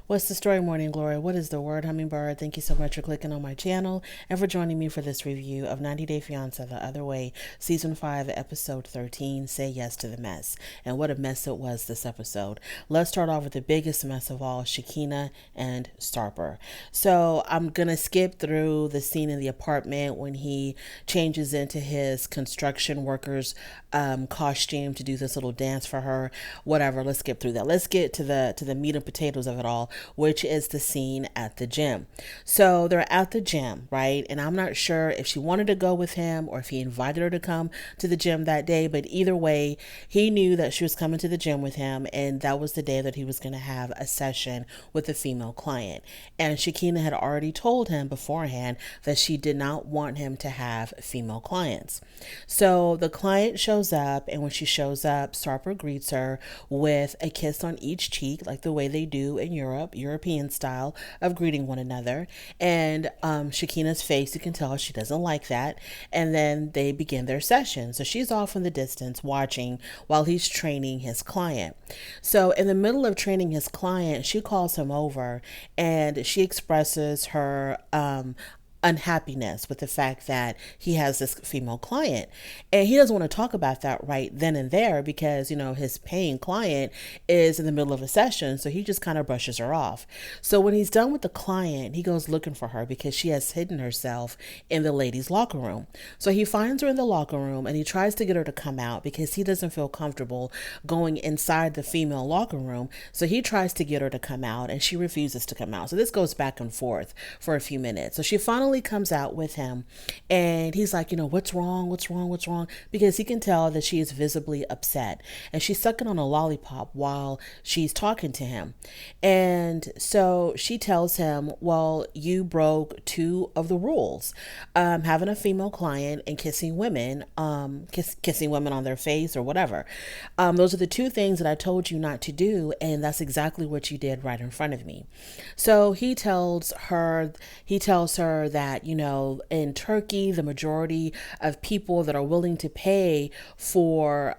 What's the story, Morning Glory? What is the word, Hummingbird? Thank you so much for clicking on my channel and for joining me for this review of 90 Day Fiancé The Other Way, Season 5, Episode 13, Say Yes to the Mess. And what a mess it was this episode. Let's start off with the biggest mess of all, Shekinah and Sarper. So I'm going to skip through the scene in the apartment when he changes into his construction worker's costume to do this little dance for her. Whatever, let's skip through that. Let's get to the meat and potatoes of it all, which is the scene at the gym. So they're at the gym, right? And I'm not sure if she wanted to go with him or if he invited her to come to the gym that day, but either way, he knew that she was coming to the gym with him, and that was the day that he was going to have a session with a female client. And Shekinah had already told him beforehand that she did not want him to have female clients. So the client shows up, and when she shows up, Sarper greets her with a kiss on each cheek, like the way they do in Europe, European style of greeting one another. And Shekinah's face, you can tell she doesn't like that. And then they begin their session. So she's off in the distance watching while he's training his client. So in the middle of training his client, she calls him over and she expresses her unhappiness with the fact that he has this female client, and he doesn't want to talk about that right then and there because his paying client is in the middle of a session, so he just kind of brushes her off. So when he's done with the client, he goes looking for her because she has hidden herself in the ladies' locker room. So he finds her in the locker room and he tries to get her to come out because he doesn't feel comfortable going inside the female locker room. So he tries to get her to come out and she refuses to come out. So this goes back and forth for a few minutes. So she finally comes out with him and he's like, what's wrong? Because he can tell that she is visibly upset and she's sucking on a lollipop while she's talking to him. And so she tells him, well, you broke two of the rules, having a female client and kissing women, kissing women on their face or whatever. Those are the two things that I told you not to do. And that's exactly what you did right in front of me. So he tells her that, in Turkey, the majority of people that are willing to pay for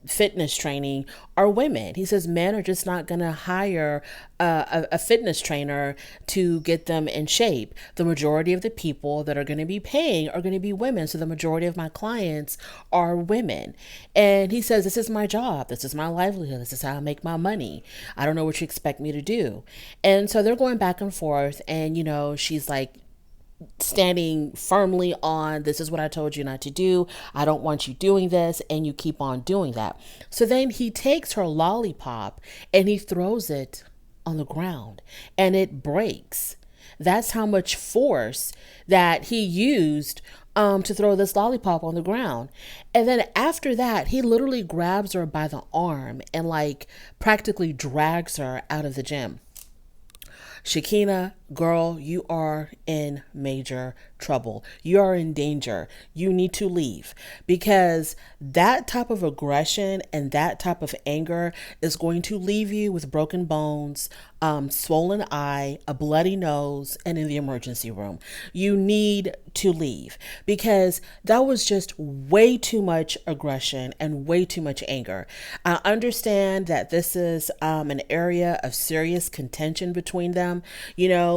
fitness training are women. He says men are just not going to hire a fitness trainer to get them in shape. The majority of the people that are going to be paying are going to be women. So the majority of my clients are women. And he says, this is my job. This is my livelihood. This is how I make my money. I don't know what you expect me to do. And so they're going back and forth. And, she's like, standing firmly on, this is what I told you not to do. I don't want you doing this. And you keep on doing that. So then he takes her lollipop and he throws it on the ground and it breaks. That's how much force that he used to throw this lollipop on the ground. And then after that, he literally grabs her by the arm and practically drags her out of the gym. Shekinah, girl, you are in major trouble. You are in danger. You need to leave because that type of aggression and that type of anger is going to leave you with broken bones, swollen eye, a bloody nose, and in the emergency room. You need to leave because that was just way too much aggression and way too much anger. I understand that this is an area of serious contention between them,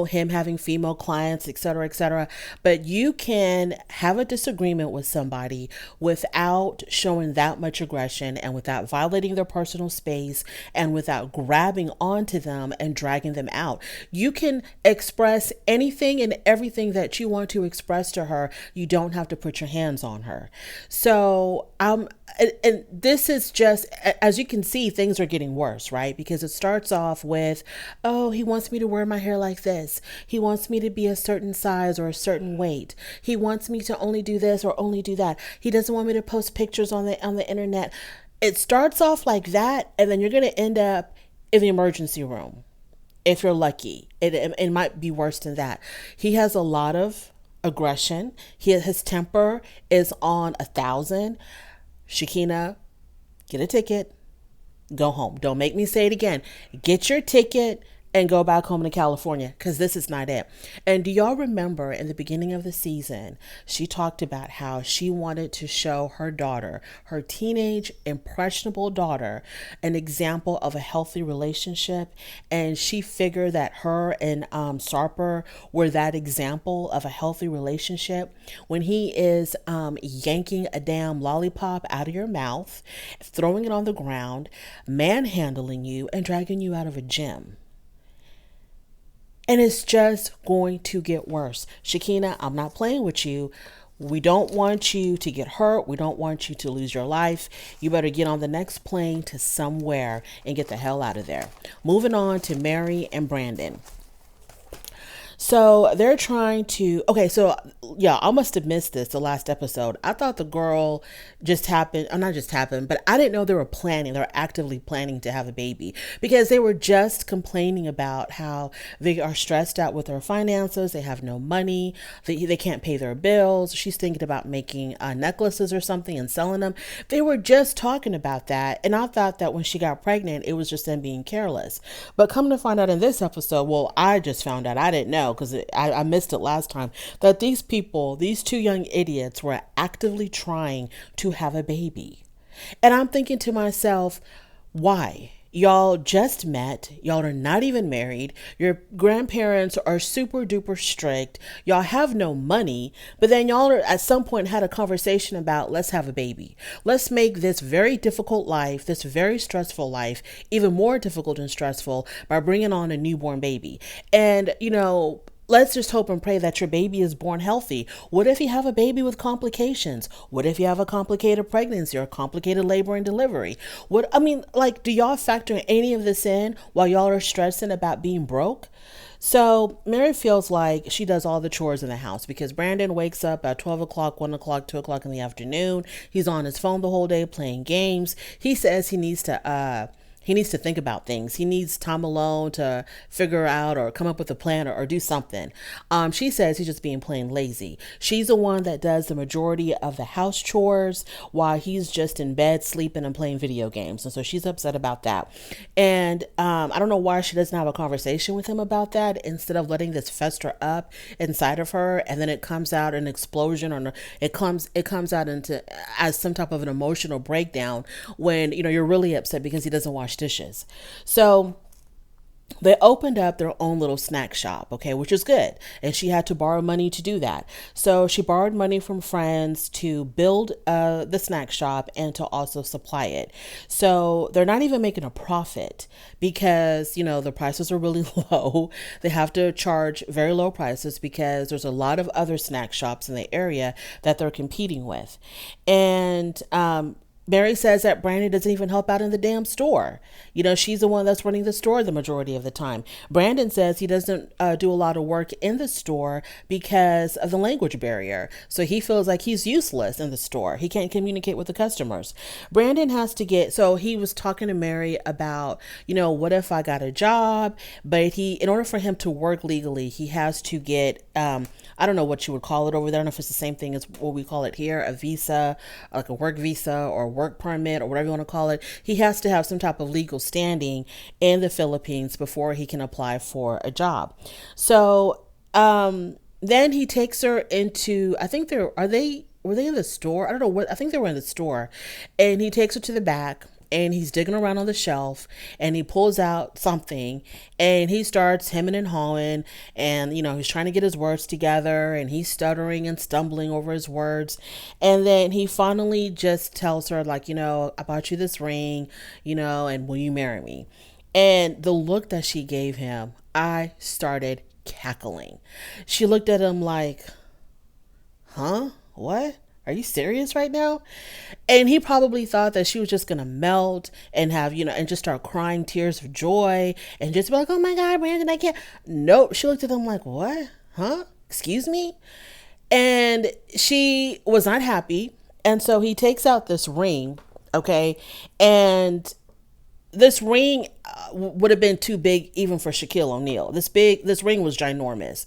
him having female clients, et cetera, but you can have a disagreement with somebody without showing that much aggression and without violating their personal space and without grabbing onto them and dragging them out. You can express anything and everything that you want to express to her. You don't have to put your hands on her. So, and this is just, as you can see, things are getting worse, right? Because it starts off with, oh, he wants me to wear my hair like this. He wants me to be a certain size or a certain weight. He wants me to only do this or only do that. He doesn't want me to post pictures on the internet. It starts off like that, and then you're going to end up in the emergency room. If you're lucky, it might be worse than that. He has a lot of aggression. His temper is on 1,000. Shekinah, get a ticket, go home. Don't make me say it again. Get your ticket and go back home to California because this is not it. And do y'all remember in the beginning of the season, she talked about how she wanted to show her daughter, her teenage, impressionable daughter, an example of a healthy relationship. And she figured that her and Sarper were that example of a healthy relationship when he is yanking a damn lollipop out of your mouth, throwing it on the ground, manhandling you, and dragging you out of a gym. And it's just going to get worse. Shekinah, I'm not playing with you. We don't want you to get hurt. We don't want you to lose your life. You better get on the next plane to somewhere and get the hell out of there. Moving on to Mary and Brandon. So they're trying to, okay, so yeah, I must have missed this the last episode. I thought the girl just happened, or not just happened, but I didn't know they were actively planning to have a baby because they were just complaining about how they are stressed out with their finances. They have no money. They can't pay their bills. She's thinking about making necklaces or something and selling them. They were just talking about that. And I thought that when she got pregnant, it was just them being careless. But come to find out in this episode, well, I just found out, I didn't know because I missed it last time, that these people, these two young idiots, were actively trying to have a baby. And I'm thinking to myself, why? Y'all just met. Y'all are not even married. Your grandparents are super duper strict. Y'all have no money. But then y'all are, at some point had a conversation about, let's have a baby. Let's make this very difficult life, this very stressful life, even more difficult and stressful by bringing on a newborn baby. And, let's just hope and pray that your baby is born healthy. What if you have a baby with complications? What if you have a complicated pregnancy or a complicated labor and delivery? Do y'all factor any of this in while y'all are stressing about being broke? So Mary feels like she does all the chores in the house because Brandon wakes up at 12 o'clock, 1 o'clock, 2 o'clock in the afternoon. He's on his phone the whole day playing games. He says he needs to think about things. He needs time alone to figure out or come up with a plan or do something. She says he's just being plain lazy. She's the one that does the majority of the house chores while he's just in bed sleeping and playing video games. And so she's upset about that. And I don't know why she doesn't have a conversation with him about that instead of letting this fester up inside of her. And then it comes out an explosion, or it comes out into as some type of an emotional breakdown when, you're really upset because he doesn't wash dishes. So they opened up their own little snack shop, okay, which is good. And she had to borrow money to do that. So she borrowed money from friends to build the snack shop and to also supply it. So they're not even making a profit because, the prices are really low. They have to charge very low prices because there's a lot of other snack shops in the area that they're competing with. And, Mary says that Brandon doesn't even help out in the damn store. She's the one that's running the store the majority of the time. Brandon says he doesn't do a lot of work in the store because of the language barrier. So he feels like he's useless in the store. He can't communicate with the customers. Brandon has to so he was talking to Mary about, what if I got a job? But in order for him to work legally, he has to get, I don't know what you would call it over there. I don't know if it's the same thing as what we call it here, a visa, like a work visa or work permit or whatever you want to call it. He has to have some type of legal standing in the Philippines before he can apply for a job. So then he takes her into, I think were they in the store? I don't know what, I think they were in the store. And he takes her to the back. And he's digging around on the shelf and he pulls out something and he starts hemming and hawing and, he's trying to get his words together and he's stuttering and stumbling over his words. And then he finally just tells her like, I bought you this ring, and will you marry me? And the look that she gave him, I started cackling. She looked at him like, huh? What? Are you serious right now? And he probably thought that she was just going to melt and have, and just start crying tears of joy and just be like, oh my God, Brandon, I can't. Nope. She looked at him like, what? Huh? Excuse me? And she was not happy. And so he takes out this ring. Okay. And this ring would have been too big even for Shaquille O'Neal. This ring was ginormous,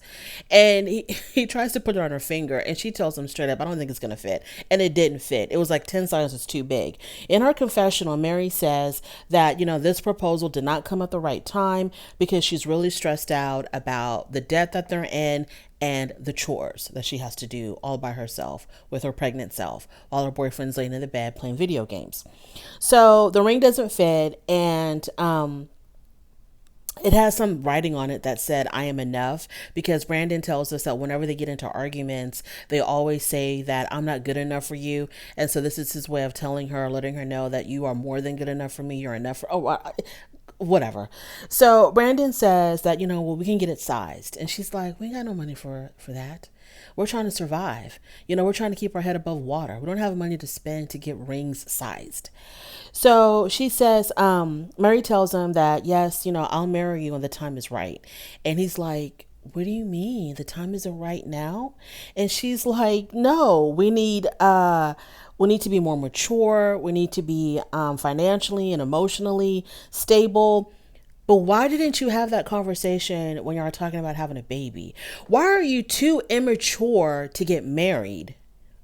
and he tries to put it on her finger, and she tells him straight up, "I don't think it's gonna fit," and it didn't fit. It was like 10 sizes too big. In her confessional, Mary says that this proposal did not come at the right time because she's really stressed out about the debt that they're in and the chores that she has to do all by herself with her pregnant self while her boyfriend's laying in the bed playing video games. So the ring doesn't fit, and it has some writing on it that said, "I am enough," because Brandon tells us that whenever they get into arguments, they always say that I'm not good enough for you. And so this is his way of telling her, letting her know that you are more than good enough for me. You're enough for, whatever. So Brandon says that, well, we can get it sized. And she's like, "We ain't got no money for that. We're trying to survive. We're trying to keep our head above water. We don't have money to spend to get rings sized." So she says, Mary tells him that, "Yes, I'll marry you when the time is right." And he's like, "What do you mean? The time isn't right now?" And she's like, "No, we need to be more mature. We need to be financially and emotionally stable." But why didn't you have that conversation when you were talking about having a baby? Why are you too immature to get married?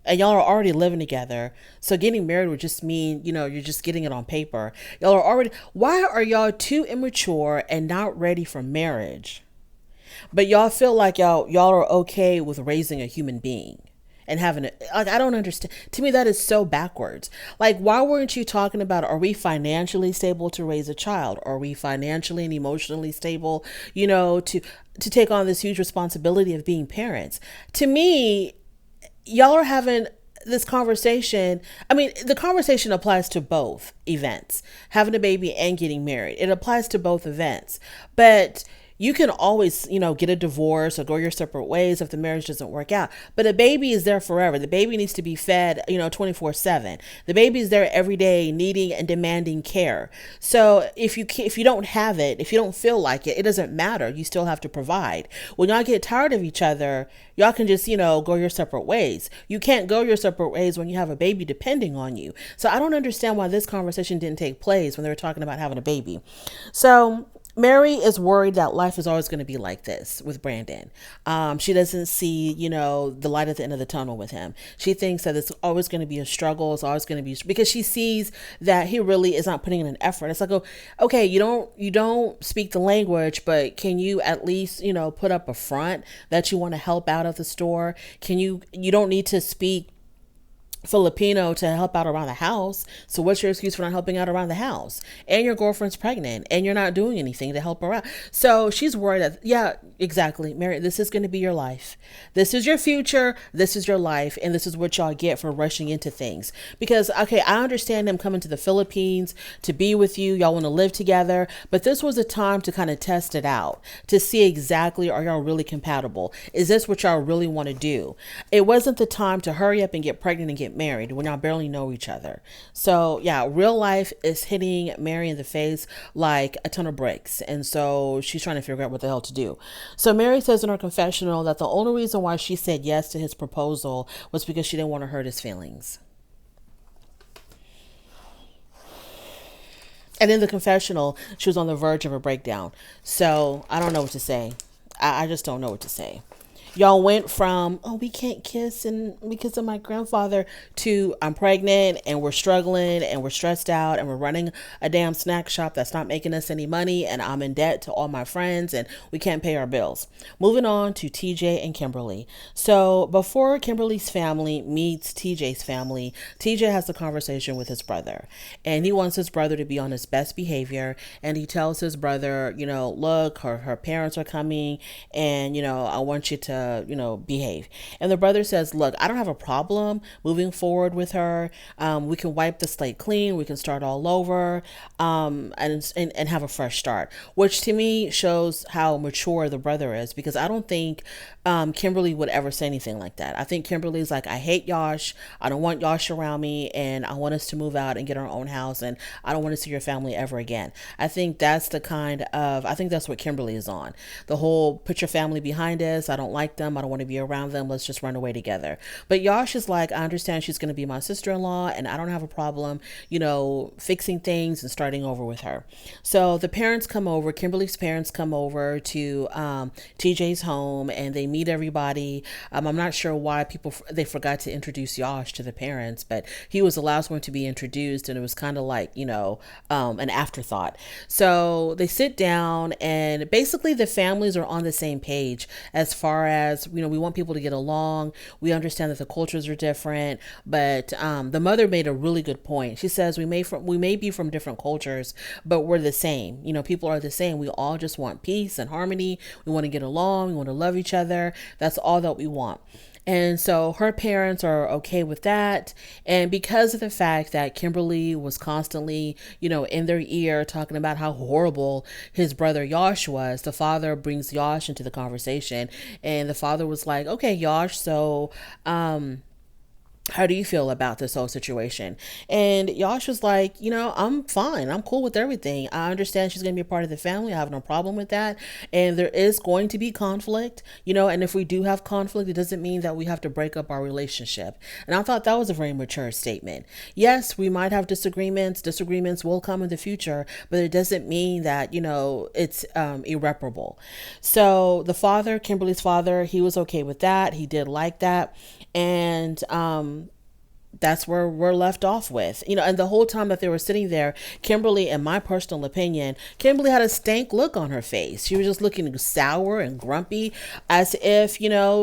And y'all are already living together. So getting married would just mean, you're just getting it on paper. Why are y'all too immature and not ready for marriage? But y'all feel like y'all are okay with raising a human being and having it. Like, I don't understand. To me, that is so backwards. Like, why weren't you talking about, are we financially stable to raise a child? Are we financially and emotionally stable, to take on this huge responsibility of being parents? To me, y'all are having this conversation. I mean, the conversation applies to both events, having a baby and getting married. It applies to both events, but you can always, get a divorce or go your separate ways if the marriage doesn't work out. But a baby is there forever. The baby needs to be fed, 24/7. The baby is there every day, needing and demanding care. So if you don't have it, if you don't feel like it, it doesn't matter. You still have to provide. When y'all get tired of each other, y'all can just, go your separate ways. You can't go your separate ways when you have a baby depending on you. So I don't understand why this conversation didn't take place when they were talking about having a baby. So Mary is worried that life is always going to be like this with Brandon. She doesn't see, the light at the end of the tunnel with him. She thinks that it's always going to be a struggle. It's always going to be, because she sees that he really is not putting in an effort. It's like, okay, you don't speak the language, but can you at least, put up a front that you want to help out at the store? You don't need to speak Filipino to help out around the house. So what's your excuse for not helping out around the house? And your girlfriend's pregnant and you're not doing anything to help her out. So she's worried that, yeah, exactly, Mary, this is going to be your life. This is your future. This is your life. And this is what y'all get for rushing into things. Because, okay, I understand him coming to the Philippines to be with you. Y'all want to live together. But this was a time to kind of test it out, to see exactly, are y'all really compatible? Is this what y'all really want to do? It wasn't the time to hurry up and get pregnant and get married when y'all barely know each other. So yeah, real life is hitting Mary in the face like a ton of bricks. And so she's trying to figure out what the hell to do. So Mary says in her confessional that the only reason why she said yes to his proposal was because she didn't want to hurt his feelings. And in the confessional, she was on the verge of a breakdown. So I don't know what to say. I just don't know what to say. Y'all went from, we can't kiss and because of my grandfather, to I'm pregnant and we're struggling and we're stressed out and we're running a damn snack shop that's not making us any money and I'm in debt to all my friends and we can't pay our bills. Moving on to TJ and Kimberly. So before Kimberly's family meets TJ's family, TJ has a conversation with his brother and he wants his brother to be on his best behavior. And he tells his brother, look, her parents are coming and, I want you to behave. And the brother says, look, I don't have a problem moving forward with her. We can wipe the slate clean. We can start all over, and have a fresh start, which to me shows how mature the brother is, because I don't think Kimberly would ever say anything like that. I think Kimberly's like, I hate Yosh. I don't want Yosh around me and I want us to move out and get our own house and I don't want to see your family ever again. I think that's what Kimberly is on. The whole put your family behind us. I don't like like them. I don't want to be around them. Let's just run away together. But Yash is like, I understand she's going to be my sister-in-law and I don't have a problem, fixing things and starting over with her. So the parents come over, Kimberly's parents come over to TJ's home and they meet everybody. I'm not sure why they forgot to introduce Yash to the parents, but he was the last one to be introduced and it was kind of like, an afterthought. So they sit down and basically the families are on the same page as far as, we want people to get along. We understand that the cultures are different, but the mother made a really good point. She says we may be from different cultures, but we're the same. People are the same. We all just want peace and harmony. We want to get along. We want to love each other. That's all that we want. And so her parents are okay with that. And because of the fact that Kimberly was constantly, in their ear talking about how horrible his brother Yash was, the father brings Yash into the conversation. And the father was like, okay, Yash, so, how do you feel about this whole situation? And Yash was like, I'm fine. I'm cool with everything. I understand she's going to be a part of the family. I have no problem with that. And there is going to be conflict, and if we do have conflict, it doesn't mean that we have to break up our relationship. And I thought that was a very mature statement. Yes, we might have disagreements. Disagreements will come in the future, but it doesn't mean that, it's irreparable. So the father, Kimberly's father, he was okay with that. He did like that. And that's where we're left off with, and the whole time that they were sitting there, Kimberly, in my personal opinion, Kimberly had a stank look on her face. She was just looking sour and grumpy as if,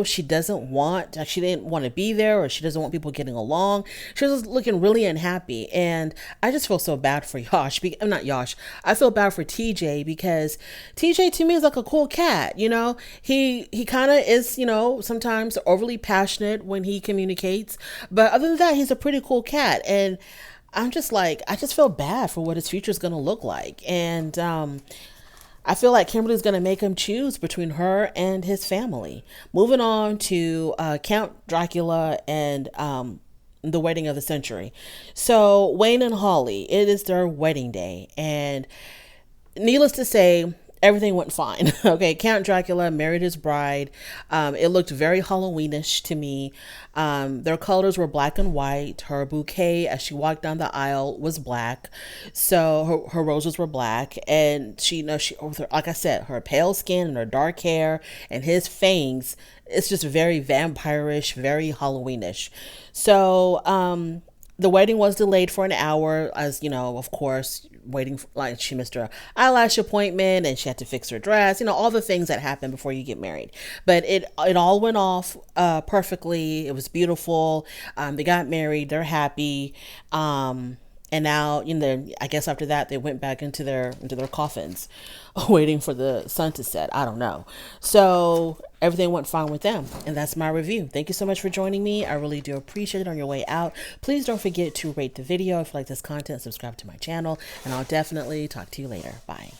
she didn't want to be there or she doesn't want people getting along. She was just looking really unhappy. And I just feel so bad for Yash. Not Yash. I feel bad for TJ because TJ to me is like a cool cat. He kind of is, sometimes overly passionate when he communicates. But other than that, he's a pretty cool cat. And I'm just like, I just feel bad for what his future is going to look like. And I feel like Kimberly's going to make him choose between her and his family. Moving on to Count Dracula and the wedding of the century. So Wayne and Holly, it is their wedding day. And needless to say, everything went fine. Okay, Count Dracula married his bride. It looked very Halloweenish to me. Their colors were black and white. Her bouquet, as she walked down the aisle, was black. So her roses were black, and she, like I said, her pale skin and her dark hair and his fangs. It's just very vampirish, very Halloweenish. So, the wedding was delayed for an hour, as of course, waiting for, like, she missed her eyelash appointment and she had to fix her dress, all the things that happen before you get married. But it all went off perfectly. It was beautiful. They got married. They're happy. And now, I guess after that, they went back into their coffins, waiting for the sun to set. I don't know. So everything went fine with them. And that's my review. Thank you so much for joining me. I really do appreciate it on your way out. Please don't forget to rate the video if you like this content, subscribe to my channel, and I'll definitely talk to you later. Bye.